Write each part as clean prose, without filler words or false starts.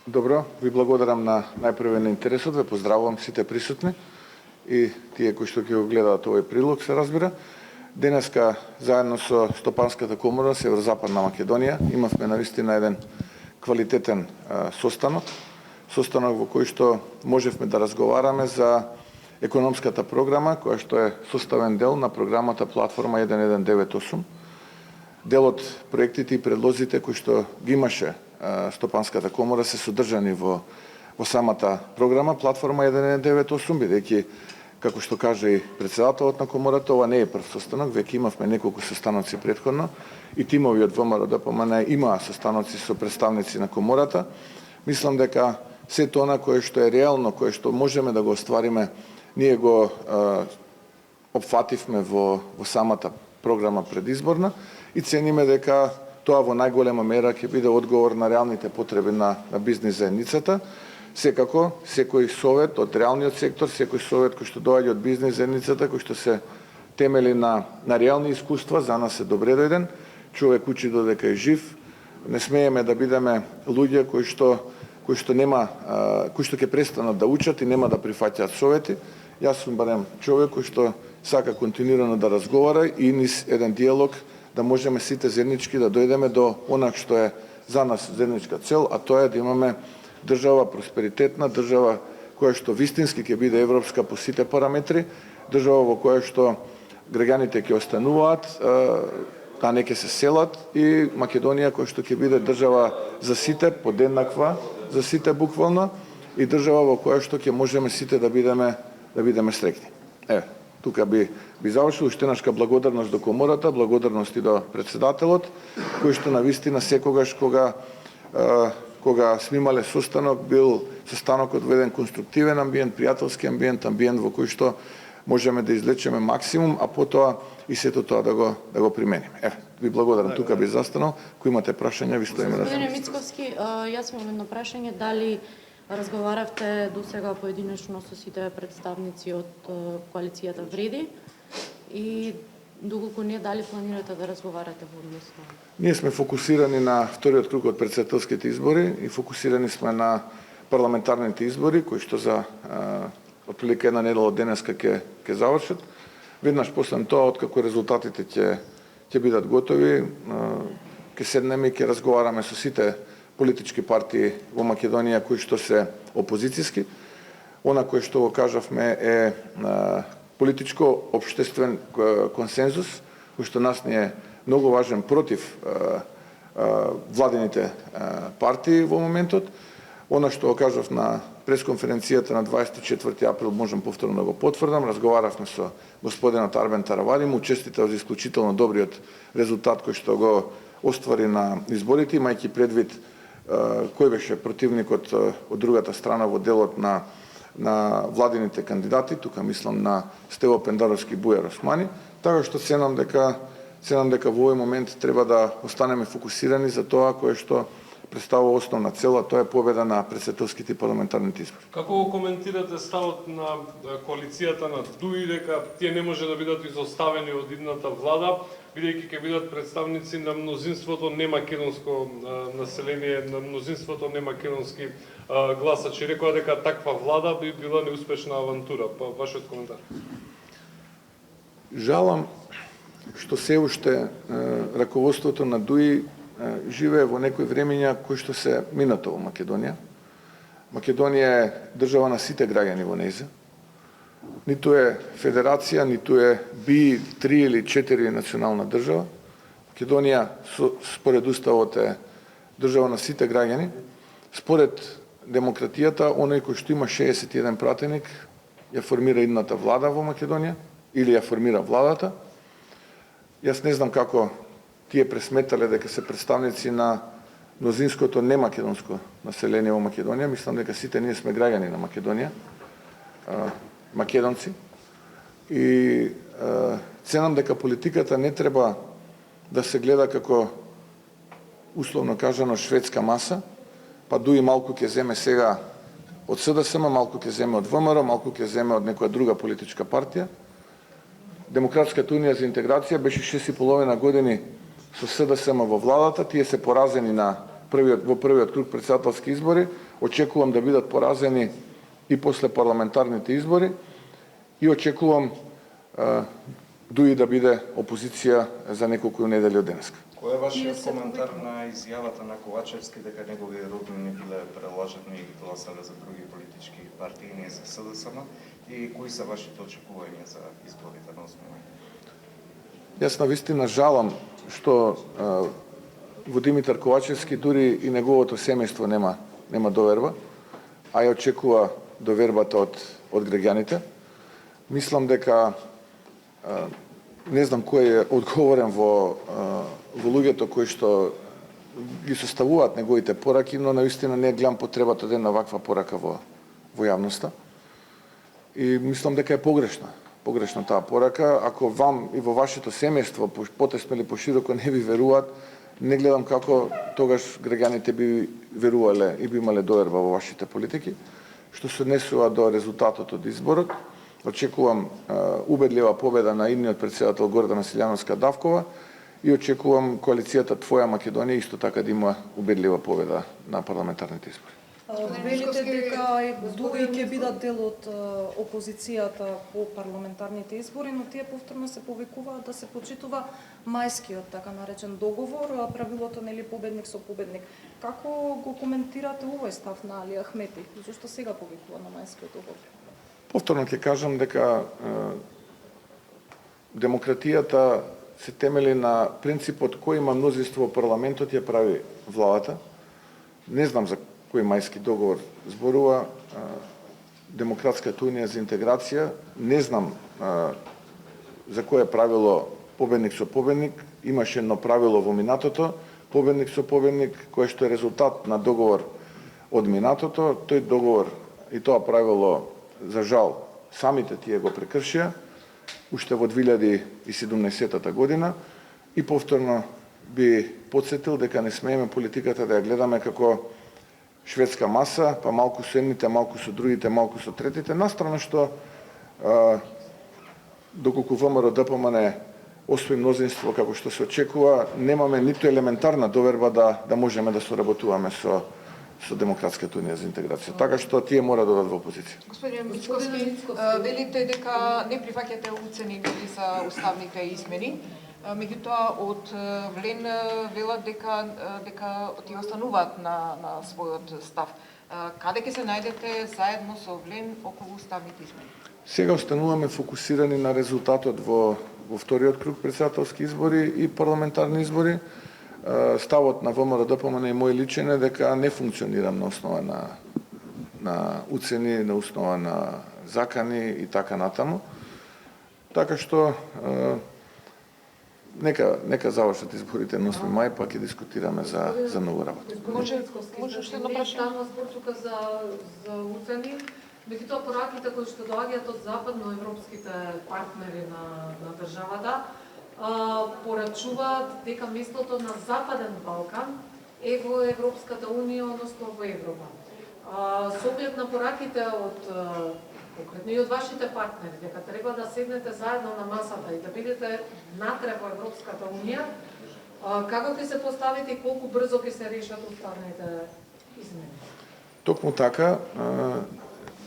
Добро, ви благодарам најпрве на интересот, ве поздравувам сите присутни и тие кои што ќе го гледаат овој прилог, се разбира. Денеска заедно со Стопанската комора Северозападна Македонија имавме навистина еден квалитетен состанок во кој што можевме да разговараме за економската програма, која што е составен дел на програмата Платформа 1198. Дел од проектите и предлозите кои што ги имаше Стопанската комора се содржани во самата програма Платформа 1198, бидејќи, како што каже и председателот на комората, ова не е прв состанок, веќе имавме неколку состаноци претходно и тимови од ВМРО ДПМН имаа состаноци со представници на комората. Мислам дека сето она кое што е реално, кое што можеме да го оствариме, ние го опфативме во самата програма предизборна и цениме дека тоа во најголема мера ќе биде одговор на реалните потреби на бизнис заедницата. Секако, секој совет од реалниот сектор, секој совет кој што доаѓа од бизнис заедницата, кој што се темели на реални искуства, за нас е добре дојден. Човек учи додека е жив. Не смееме да бидеме луѓе кои што ќе престанат да учат и нема да прифаќаат совети. Јас сум барем човек кој што сака континуирано да разговара и низ еден диалог да можеме сите заеднички да дојдеме до она што е за нас заедничка цел, а тоа е да имаме држава просперитетна, држава која што вистински ќе биде европска по сите параметри, држава во која што граѓаните ќе остануваат, а не ќе се селат, и Македонија која што ќе биде држава за сите, подеднаква за сите буквално, и држава во која што ќе можеме сите да бидеме среќни. Тука би завршил. Уште еднашка благодарност до комората, благодарност и до председателот, кој што навистина секогаш кога сме имале состанок, бил состанокот во еден конструктивен амбиент, пријателски амбиент во кој што можеме да извлечеме максимум, а потоа и сето тоа да го примениме. Ви благодарам, тука би застанал. Кои имате прашања, ви стоиме на Господине Мицковски, јас имам едно прашање, дали разговаравте досега поединечно со сите представници од коалицијата Вреди и доколку не, дали планирате да разговарате во однос на... Ние сме фокусирани на вториот круг од претседателските избори и фокусирани сме на парламентарните избори, кои што за отприлика една недела од денеска ќе завршат. Веднаш после тоа, откако резултатите ќе бидат готови, ќе седнеме и ќе разговараме со сите политички партии во Македонија кои што се опозицијски. Она кое што го кажавме е политичко општествен консензус, кој што нас ни е многу важен против владините партии во моментот. Она што го кажав на пресконференцијата на 24 април, можам повторно да го потврдам, разговаравме со господинот Арбен Таравали, му честитав за исклучително добриот резултат кој што го оствари на изборите, имајќи предвид кој беше противникот од другата страна во делот на владините кандидати, тука мислам на Стево Пендаровски и Бујар Османи, така што ценам дека во овој момент треба да останеме фокусирани за тоа кое што представува основна цел, а тоа е победа на претседателските и парламентарните избори. Како го коментирате ставот на коалицијата на ДУИ дека тие не може да бидат изоставени од идната влада, бидејќи ќе бидат представници на мнозинството немакедонско население, на мнозинството немакедонски гласачи. Рекоа дека таква влада би била неуспешна авантура. Вашиот коментар? Жалам што се уште раководството на ДУИ живее во некои времења кои што се минато во Македонија. Македонија е држава на сите граѓани во нејза. Ниту е федерација, ниту е би 3 или 4 национална држава. Македонија според уставот е држава на сите граѓани. Според демократијата, оној кој што има 61 пратеник ја формира идната влада во Македонија или ја формира владата. Јас не знам како тие пресметале дека се представници на мнозинското немакедонско население во Македонија. Мислам дека сите ние сме граѓани на Македонија, македонци. И ценам дека политиката не треба да се гледа како, условно кажано, шведска маса, па ДУИ малку ќе земе сега од СДСМ, малку ќе земе од ВМРО, малку ќе земе од некоја друга политичка партија. Демократската унија за интеграција беше 6,5 години со СДСМ во владата, тие се поразени во првиот круг претседателски избори, очекувам да бидат поразени и после парламентарните избори и очекувам дуи да биде опозиција за неколку недели од денеска. Кој е вашиот коментар на изјавата на Ковачевски дека негови роднини биле преложени и гласале за други политички партии, не за СДСМ, и кои се вашите очекувања за изборите на 8 мај? Јас навистина жалам што во Димитар Ковачевски дури и неговото семејство нема доверба, а ја очекува довербата од граѓаните. Мислам дека не знам кој е одговорен во луѓето кои што ги составуваат неговите пораки, но навистина не гледам потребата да една ваква порака во јавноста. И мислам дека е погрешна таа порака. Ако вам и во вашето семејство потесно или пошироко не ви веруваат, не гледам како тогаш граѓаните би верувале и би имале доверба во вашите политики. Што се однесува до резултатот од изборот, очекувам убедлива победа на идниот председател Гордана Силјановска-Давкова и очекувам коалицијата Твоја Македонија исто така да има убедлива победа на парламентарните избори. Велите дека дуи ќе бидат дел од опозицијата по парламентарните избори, но тие повторно се повикуваат да се почитува мајскиот така наречен договор, правилото нели победник со победник. Како го коментирате овој став на Али Ахмети? Зошто сега повикува на мајскиот договор? Повторно ќе кажам дека демократијата се темели на принципот кој има мнозинство во парламентот ја прави владата. Не знам за кој мајски договор зборува Демократската унија за интеграција. Не знам за кое правило победник со победник. Имаше едно правило во минатото, победник со победник, кое што е резултат на договор од минатото. Тој договор и тоа правило, за жал, самите тие го прекршија уште во 2017 година и повторно би подсетил дека не смееме политиката да ја гледаме како шведска маса, па малку со едните, малку со другите, малку со третите, настрана што доколку ВМРО ДПМН освои мнозинство како што се очекува, немаме ниту елементарна доверба да можеме да соработуваме со Демократската унија за интеграција. Така што тие мора да одат во опозиција. Господин Мицковски, велите дека не прифаќате уцени за уставните измени, меѓутоа од ВЛЕН велат дека ти остануваат на својот став. Каде ќе се најдете заедно со ВЛЕН околу уставните измени? Сега остануваме фокусирани на резултатот во вториот круг председателски избори и парламентарни избори. Ставот на ВМРО ДПМН и мој личен е дека не функционирам на основа на уцени, на основа на закани и така натаму. Така што нека завршат изборите на 8 мај, па ќе дискутираме за ново работа. Може што едно прашање? Стана збор тука за уцени, меѓутоа пораките кои што доаѓаат од западноевропските партнери на државата порачуваат дека местото на Западен Балкан е во Европската унија, односно во Европа. Со оглед на пораките од конкретно и од вашите партнери, дека треба да седнете заедно на масата и да бидете натре во Европската унија, како ќе се поставите и колку брзо ќе се решат уставните измени? Токму така,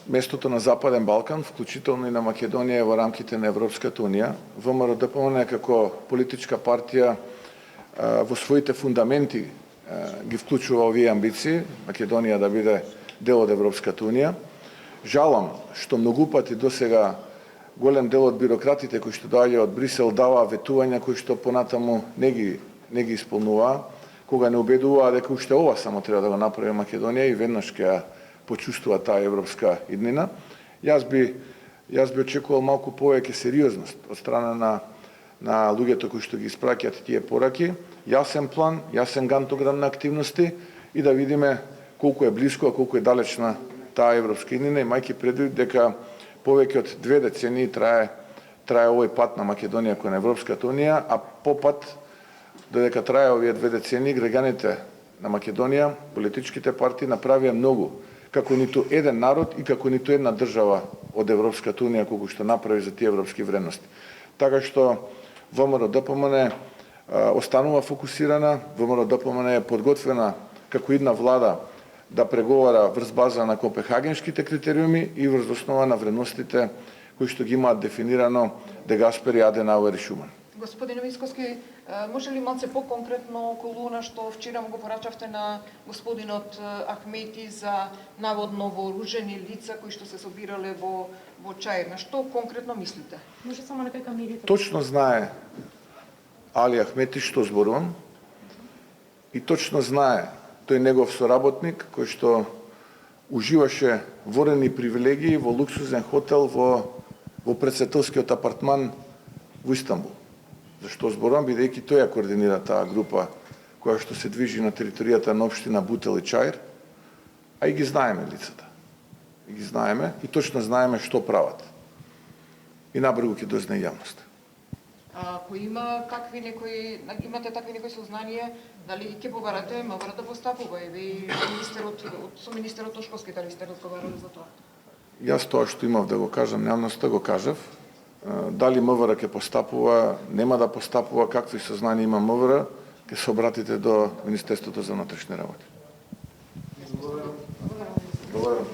местото на Западен Балкан, вклучително и на Македонија, е во рамките на Европската унија. ВМРО ДПМН како политичка партија во своите фундаменти ги вклучува овие амбиции, Македонија да биде дел од Европската унија. Жалам што многу пати досега голем дел од бирократите кои што доаѓаат од Брисел даваа ветувања кои што понатаму не ги исполнуваа, кога не убедуваа дека уште ова само треба да го направи Македонија и веднаш ќе ја почувствува таа европска иднина. Јас би очекувал малку повеќе сериозност од страна на луѓето кои што ги испраќаат тие пораки, јасен план, јасен гантограм на активности и да видиме колку е блиско, а колку е далечна таа европска иднина, имајќи предвид дека повеќе од 2 децении трае овој пат на Македонија кон Европската унија, а попат додека трае овие 2 децении, граѓаните на Македонија, политичките партии направија многу, како ниту еден народ и како ниту една држава од Европската унија колку што направи за тие европски вредности. Така што ВМРО ДПМН останува фокусирана, ВМРО ДПМН е подготвена како идна влада да преговара врз база на копенхагенските критериуми и врз основа на вредностите кои што ги имаат дефинирано Де Гаспери, Аденауер и Шуман. Господине Мицкоски, може ли малце по-конкретно околу она што вчера му го порачавте на господинот Ахмети за наводно вооружени лица кои што се собирале во Чаир? На што конкретно мислите? Може само некај камерите. Точно знае Али Ахмети што зборувам и точно знае тој негов соработник кој што уживаше ворени привилегии во луксузен хотел во председателскиот апартман во Истанбул. Зашто зборувам, бидејќи тој ја координира таа група која што се движи на територијата на општина Бутел и Чаир, а и ги знаеме лицата. И ги знаеме и точно знаеме што прават. И набрзо ќе дозна јавност. Ако имате такви некои сознание, дали ќе побарате МВР да постапува и ви со министерот Тошковски дали сте разговарали за тоа? Јас тоа што имав да го кажам јавноста го кажав. Дали МВР ќе постапува, нема да постапува, какви сознание има МВР, ќе се обратите до Министерството за внатрешни работи. Благодарам.